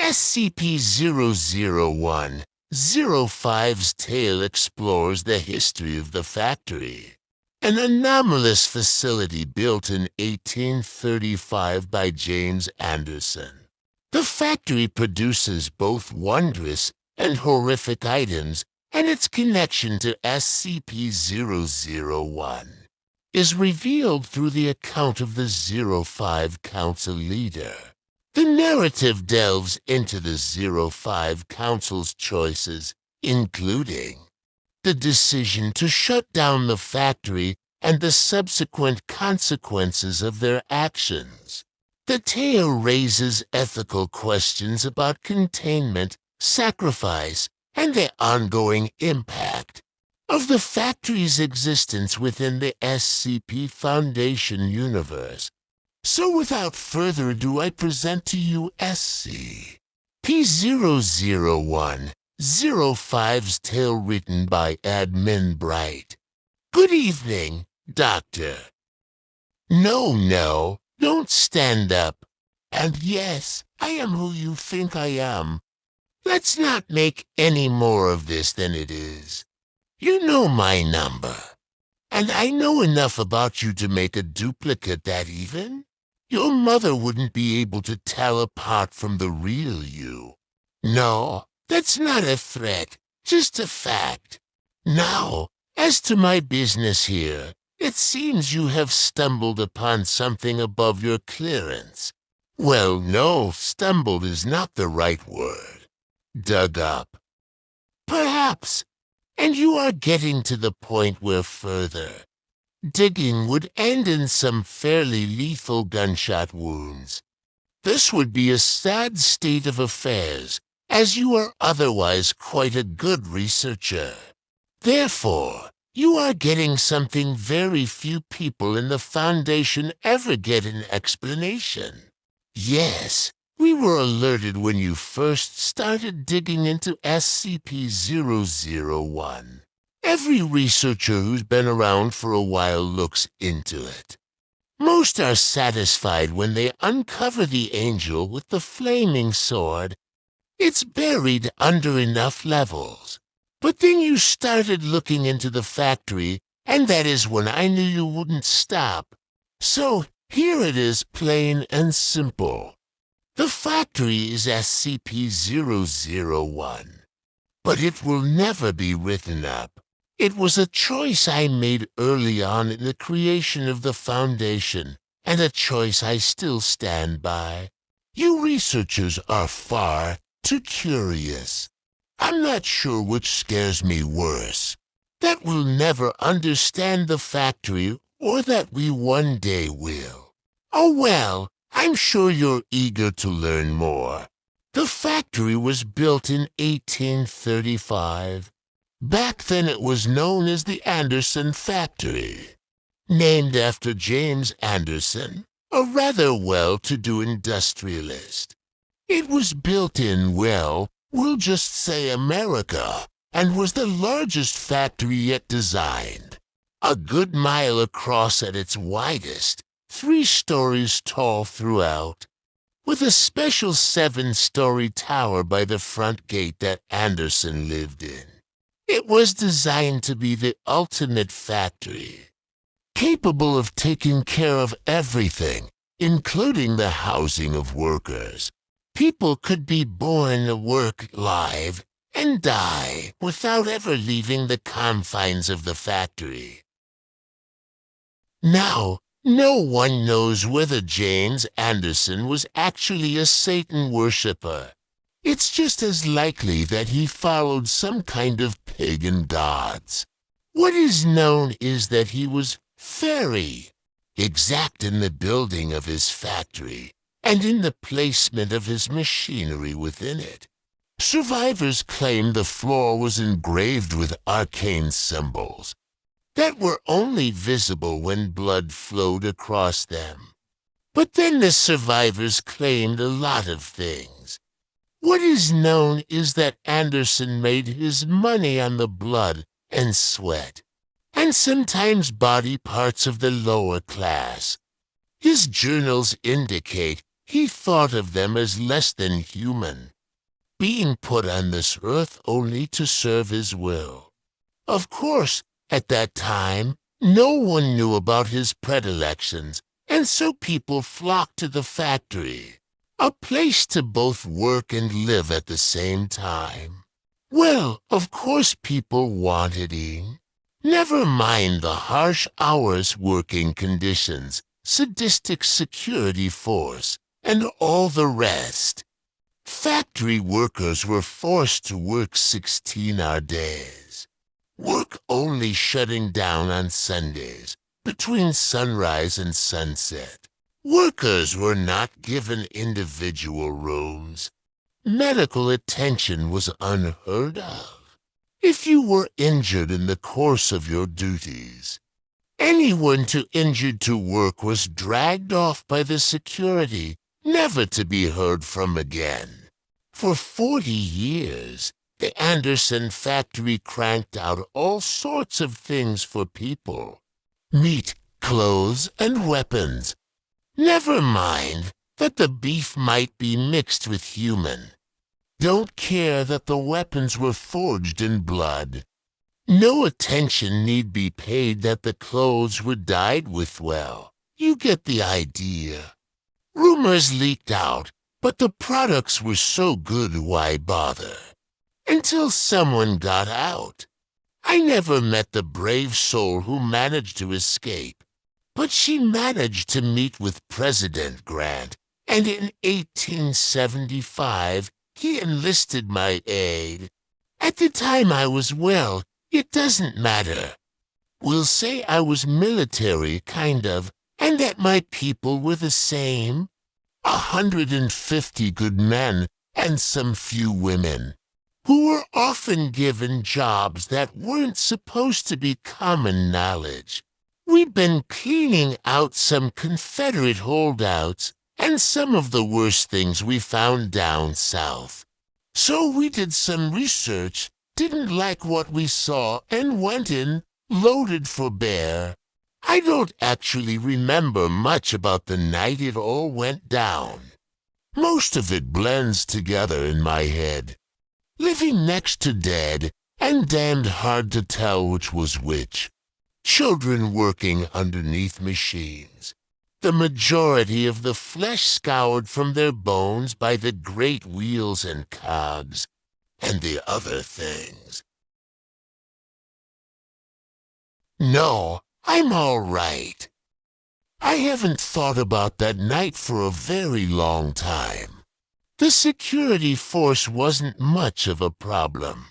SCP-001-05's tale explores the history of the factory, an anomalous facility built in 1835 by James Anderson. The factory produces both wondrous and horrific items, and its connection to SCP-001 is revealed through the account of the 05 Council leader. The narrative delves into the 05 Council's choices, including the decision to shut down the factory and the subsequent consequences of their actions. The tale raises ethical questions about containment, sacrifice, and the ongoing impact of the factory's existence within the SCP Foundation universe. So without further ado, I present to you SCP-001-05's tale written by Admin Bright. Good evening, Doctor. No, don't stand up. And yes, I am who you think I am. Let's not make any more of this than it is. You know my number, and I know enough about you to make a duplicate that even your mother wouldn't be able to tell apart from the real you. No, that's not a threat, just a fact. Now, as to my business here, it seems you have stumbled upon something above your clearance. Well, no, stumbled is not the right word. Dug up. Perhaps. And you are getting to the point where further digging would end in some fairly lethal gunshot wounds. This would be a sad state of affairs, as you are otherwise quite a good researcher. Therefore, you are getting something very few people in the Foundation ever get an explanation. Yes, we were alerted when you first started digging into SCP-001. Every researcher who's been around for a while looks into it. Most are satisfied when they uncover the angel with the flaming sword. It's buried under enough levels. But then you started looking into the factory, and that is when I knew you wouldn't stop. So here it is, plain and simple. The factory is SCP-001, but it will never be written up. It was a choice I made early on in the creation of the Foundation, and a choice I still stand by. You researchers are far too curious. I'm not sure which scares me worse, that we'll never understand the factory or that we one day will. Oh well, I'm sure you're eager to learn more. The factory was built in 1835. Back then it was known as the Anderson Factory, named after James Anderson, a rather well-to-do industrialist. It was built in, well, we'll just say America, and was the largest factory yet designed. A good mile across at its widest, 3 stories tall throughout, with a special 7-story tower by the front gate that Anderson lived in. It was designed to be the ultimate factory, capable of taking care of everything, including the housing of workers. People could be born, work, live, and die without ever leaving the confines of the factory. Now, no one knows whether James Anderson was actually a Satan worshipper. It's just as likely that he followed some kind of pagan gods. What is known is that he was very exact in the building of his factory and in the placement of his machinery within it. Survivors claim the floor was engraved with arcane symbols that were only visible when blood flowed across them. But then the survivors claimed a lot of things. What is known is that Anderson made his money on the blood and sweat, and sometimes body parts of the lower class. His journals indicate he thought of them as less than human, being put on this earth only to serve his will. Of course, at that time, no one knew about his predilections, and so people flocked to the factory, a place to both work and live at the same time. Well, of course people wanted him. Never mind the harsh hours, working conditions, sadistic security force, and all the rest. Factory workers were forced to work 16-hour days. Work only shutting down on Sundays, between sunrise and sunset. Workers were not given individual rooms. Medical attention was unheard of. If you were injured in the course of your duties, anyone too injured to work was dragged off by the security, never to be heard from again. For 40 years, the Anderson factory cranked out all sorts of things for people. Meat, clothes, and weapons. Never mind that the beef might be mixed with human. Don't care that the weapons were forged in blood. No attention need be paid that the clothes were dyed with well. You get the idea. Rumors leaked out, but the products were so good, why bother? Until someone got out. I never met the brave soul who managed to escape, but she managed to meet with President Grant, and in 1875, he enlisted my aid. At the time I was well, it doesn't matter. We'll say I was military, kind of, and that my people were the same. 150 good men and some few women, who were often given jobs that weren't supposed to be common knowledge. We'd been cleaning out some Confederate holdouts and some of the worst things we found down south. So we did some research, didn't like what we saw, and went in, loaded for bear. I don't actually remember much about the night it all went down. Most of it blends together in my head. Living next to dead, and damned hard to tell which was which. Children working underneath machines. The majority of the flesh scoured from their bones by the great wheels and cogs, and the other things. No, I'm all right. I haven't thought about that night for a very long time. The security force wasn't much of a problem.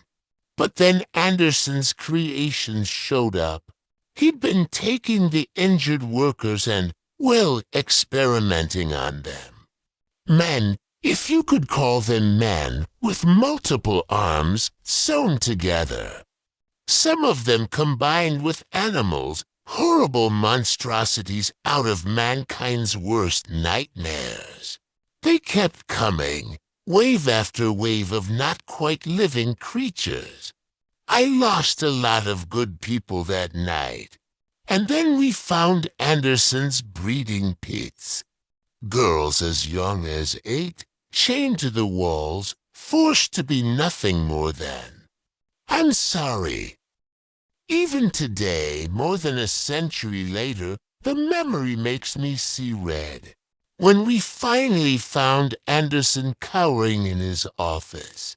But then Anderson's creations showed up. He'd been taking the injured workers and, well, experimenting on them. Men, if you could call them men, with multiple arms sewn together. Some of them combined with animals, horrible monstrosities out of mankind's worst nightmares. They kept coming, wave after wave of not quite living creatures. I lost a lot of good people that night. And then we found Anderson's breeding pits. Girls as young as 8, chained to the walls, forced to be nothing more than. I'm sorry. Even today, more than a century later, the memory makes me see red. When we finally found Anderson cowering in his office,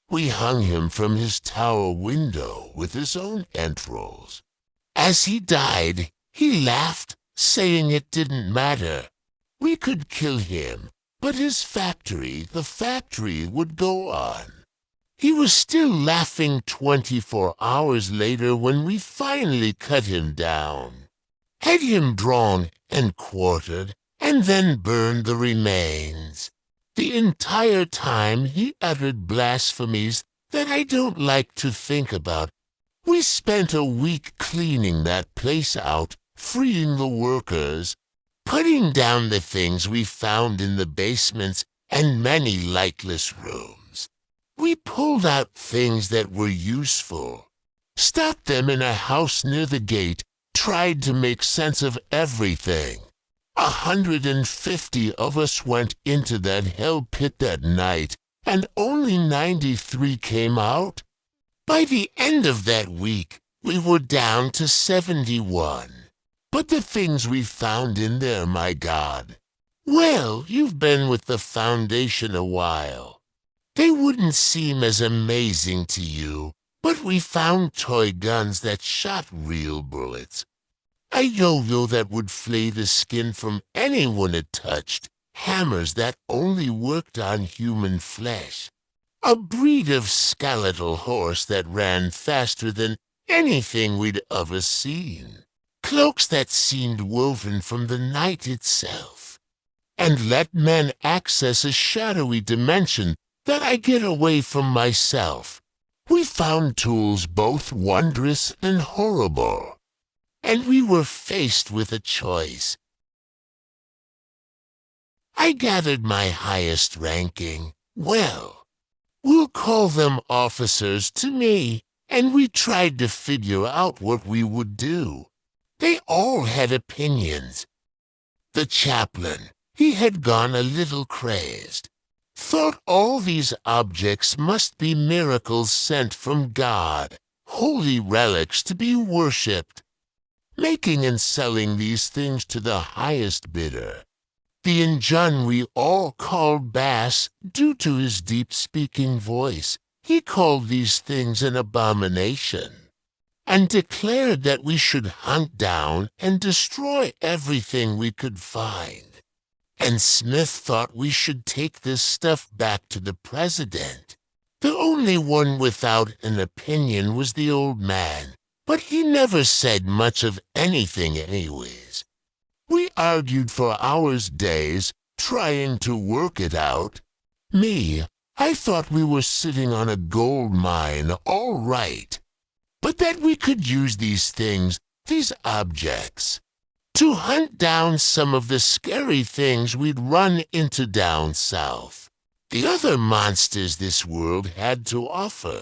we hung him from his tower window with his own entrails. As he died, he laughed, saying it didn't matter. We could kill him, but his factory, the factory, would go on. He was still laughing 24 hours later when we finally cut him down, had him drawn and quartered, and then burned the remains. The entire time he uttered blasphemies that I don't like to think about. We spent a week cleaning that place out, freeing the workers, putting down the things we found in the basements and many lightless rooms. We pulled out things that were useful, stopped them in a house near the gate, tried to make sense of everything. 150 of us went into that hell pit that night, and only 93 came out. By the end of that week, we were down to 71. But the things we found in there, my God. Well, you've been with the Foundation a while. They wouldn't seem as amazing to you, but we found toy guns that shot real bullets. A yo-yo that would flay the skin from anyone it touched. Hammers that only worked on human flesh. A breed of skeletal horse that ran faster than anything we'd ever seen. Cloaks that seemed woven from the night itself. And let men access a shadowy dimension that I get away from myself. We found tools both wondrous and horrible. And we were faced with a choice. I gathered my highest ranking. Well, we'll call them officers to me, and we tried to figure out what we would do. They all had opinions. The chaplain, he had gone a little crazed. Thought all these objects must be miracles sent from God, holy relics to be worshipped. Making and selling these things to the highest bidder. The Injun we all called Bass, due to his deep-speaking voice. He called these things an abomination, and declared that we should hunt down and destroy everything we could find. And Smith thought we should take this stuff back to the president. The only one without an opinion was the old man, but he never said much of anything anyways. We argued for hours, days, trying to work it out. Me, I thought we were sitting on a gold mine, all right. But that we could use these things, these objects, to hunt down some of the scary things we'd run into down south. The other monsters this world had to offer.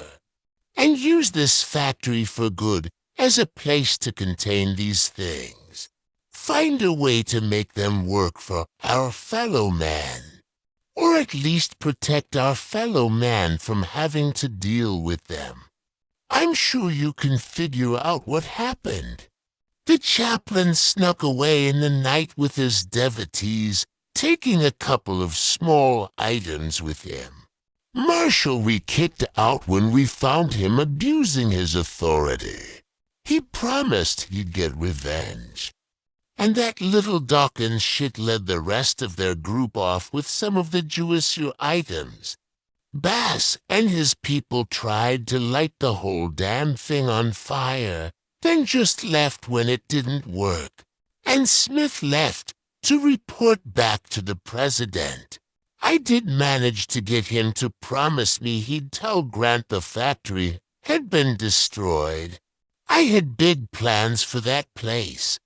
And use this factory for good as a place to contain these things. Find a way to make them work for our fellow man, or at least protect our fellow man from having to deal with them. I'm sure you can figure out what happened. The chaplain snuck away in the night with his devotees, taking a couple of small items with him. Marshall we kicked out when we found him abusing his authority. He promised he'd get revenge. And that little Dawkins shit led the rest of their group off with some of the Jewisher items. Bass and his people tried to light the whole damn thing on fire, then just left when it didn't work. And Smith left to report back to the president. I did manage to get him to promise me he'd tell Grant the factory had been destroyed. I had big plans for that place.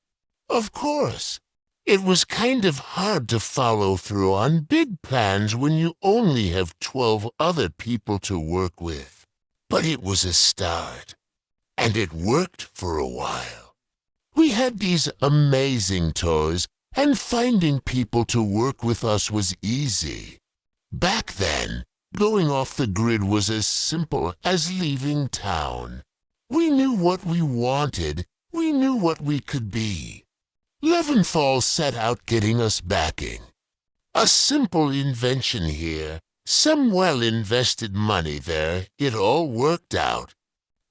Of course, it was kind of hard to follow through on big plans when you only have 12 other people to work with. But it was a start, and it worked for a while. We had these amazing toys, and finding people to work with us was easy. Back then, going off the grid was as simple as leaving town. We knew what we wanted, we knew what we could be. Leventhal set out getting us backing. A simple invention here, some well-invested money there, it all worked out.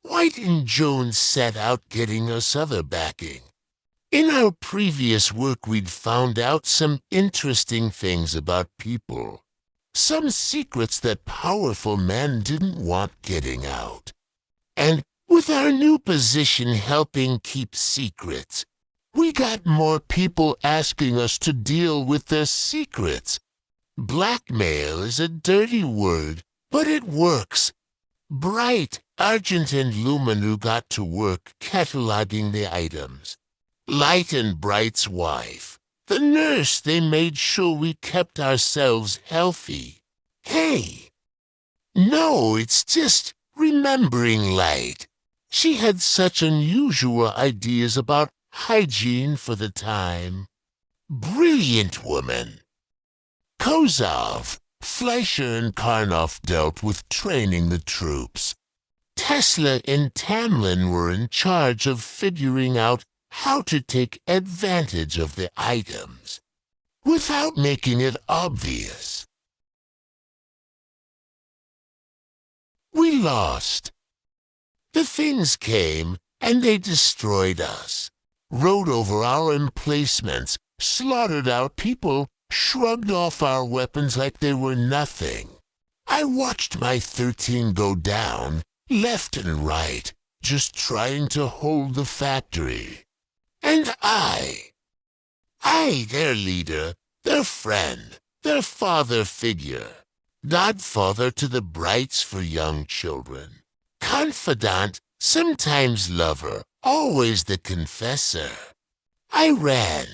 White and Jones set out getting us other backing. In our previous work we'd found out some interesting things about people. Some secrets that powerful men didn't want getting out. And with our new position helping keep secrets, we got more people asking us to deal with their secrets. Blackmail is a dirty word, but it works. Bright, Argent, and Luminu got to work cataloging the items. Light and Bright's wife. The nurse, they made sure we kept ourselves healthy. Hey! No, it's just remembering Light. She had such unusual ideas about hygiene for the time. Brilliant woman. Kozov, Fleischer and Karnoff dealt with training the troops. Tesla and Tamlin were in charge of figuring out how to take advantage of the items without making it obvious. We lost. The things came, and they destroyed us, rode over our emplacements, slaughtered our people, shrugged off our weapons like they were nothing. I watched my 13 go down, left and right, just trying to hold the factory. And I, their leader, their friend, their father figure, godfather to the Brights for young children, confidant, sometimes lover, always the confessor. I ran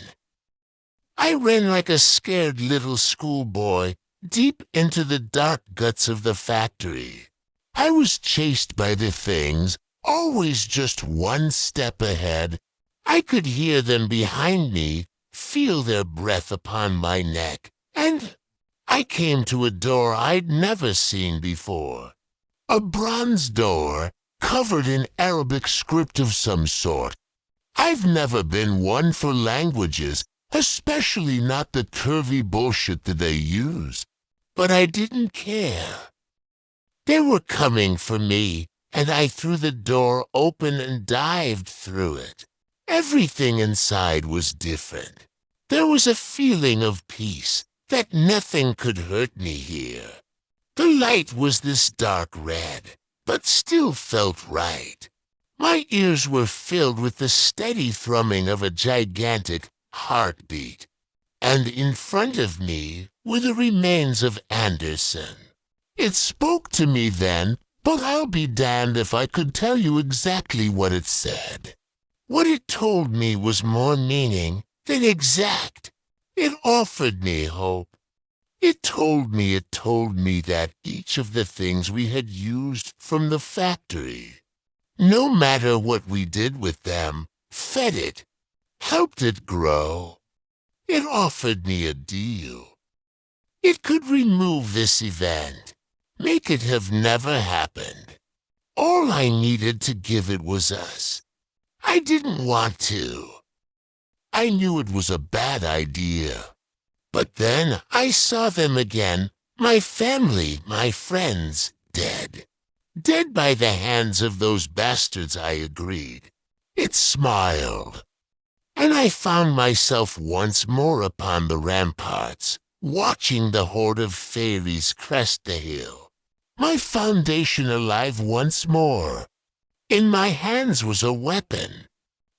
like a scared little schoolboy deep into the dark guts of the factory. I was chased by the things, always just one step ahead. I could hear them behind me, feel their breath upon my neck, and I came to a door I'd never seen before. A bronze door, covered in Arabic script of some sort. I've never been one for languages, especially not the curvy bullshit that they use. But I didn't care. They were coming for me, and I threw the door open and dived through it. Everything inside was different. There was a feeling of peace, that nothing could hurt me here. The light was this dark red, but still felt right. My ears were filled with the steady thrumming of a gigantic heartbeat, and in front of me were the remains of Anderson. It spoke to me then, but I'll be damned if I could tell you exactly what it said. What it told me was more meaning than exact. It offered me hope. It told me that each of the things we had used from the factory, no matter what we did with them, fed it, helped it grow. It offered me a deal. It could remove this event, make it have never happened. All I needed to give it was us. I didn't want to. I knew it was a bad idea. But then I saw them again, my family, my friends, dead. Dead by the hands of those bastards, I agreed. It smiled. And I found myself once more upon the ramparts, watching the horde of fairies crest the hill. My foundation alive once more. In my hands was a weapon.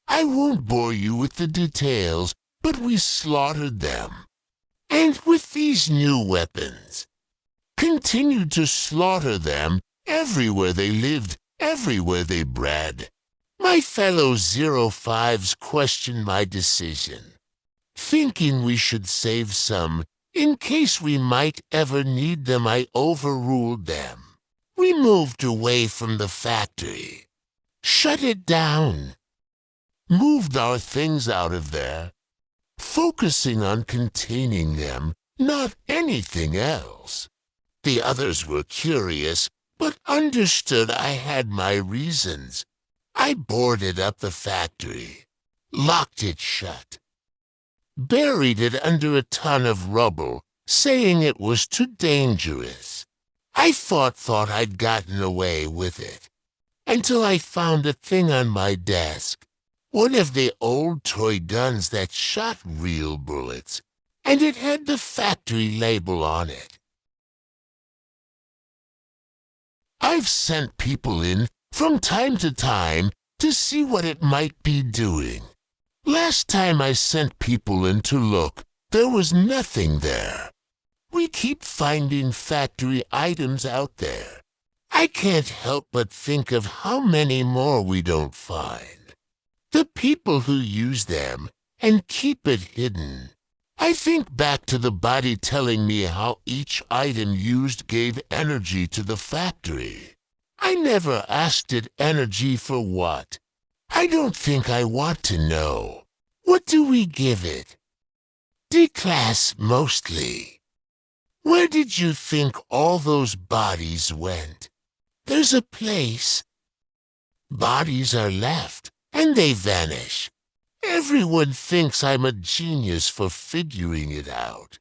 I won't bore you with the details, but we slaughtered them. And with these new weapons, continued to slaughter them everywhere they lived, everywhere they bred. My fellow 05s questioned my decision, thinking we should save some in case we might ever need them. I overruled them. We moved away from the factory, shut it down, moved our things out of there, focusing on containing them, not anything else. The others were curious, but understood I had my reasons. I boarded up the factory, locked it shut, buried it under a ton of rubble, saying it was too dangerous. I thought I'd gotten away with it, until I found a thing on my desk. One of the old toy guns that shot real bullets, and it had the factory label on it. I've sent people in from time to time to see what it might be doing. Last time I sent people in to look, there was nothing there. We keep finding factory items out there. I can't help but think of how many more we don't find. The people who use them and keep it hidden. I think back to the body telling me how each item used gave energy to the factory. I never asked it energy for what. I don't think I want to know. What do we give it? D-class mostly. Where did you think all those bodies went? There's a place. Bodies are left, and they vanish. Everyone thinks I'm a genius for figuring it out.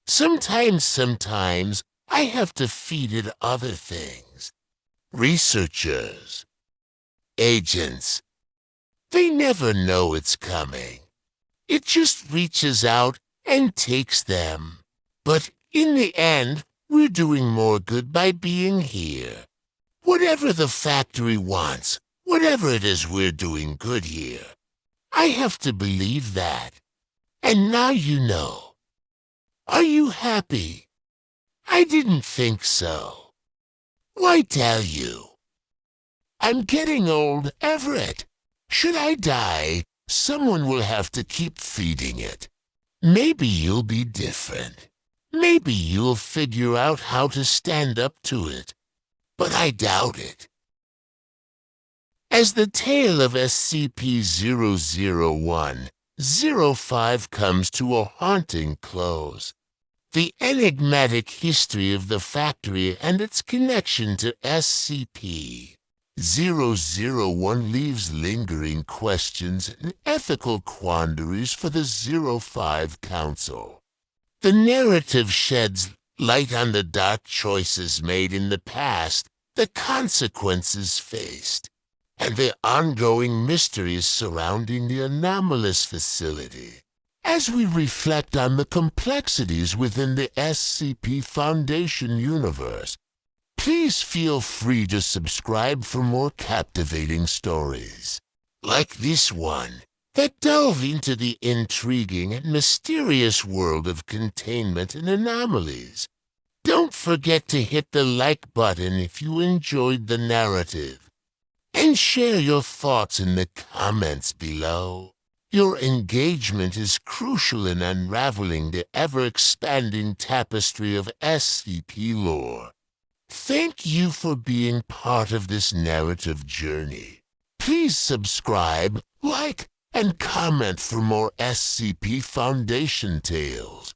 Sometimes, I have to feed it other things. Researchers, agents, they never know it's coming. It just reaches out and takes them. But in the end, we're doing more good by being here. Whatever the factory wants, whatever it is, we're doing good here. I have to believe that. And now you know. Are you happy? I didn't think so. Why tell you? I'm getting old, Everett. Should I die, someone will have to keep feeding it. Maybe you'll be different. Maybe you'll figure out how to stand up to it. But I doubt it. As the tale of SCP-001-05 comes to a haunting close, the enigmatic history of the factory and its connection to SCP-001 leaves lingering questions and ethical quandaries for the 05 Council. The narrative sheds light on the dark choices made in the past, the consequences faced, and the ongoing mysteries surrounding the anomalous facility. As we reflect on the complexities within the SCP Foundation universe, please feel free to subscribe for more captivating stories, like this one, that delve into the intriguing and mysterious world of containment and anomalies. Don't forget to hit the like button if you enjoyed the narrative, and share your thoughts in the comments below. Your engagement is crucial in unraveling the ever-expanding tapestry of SCP lore. Thank you for being part of this narrative journey. Please subscribe, like, and comment for more SCP Foundation tales.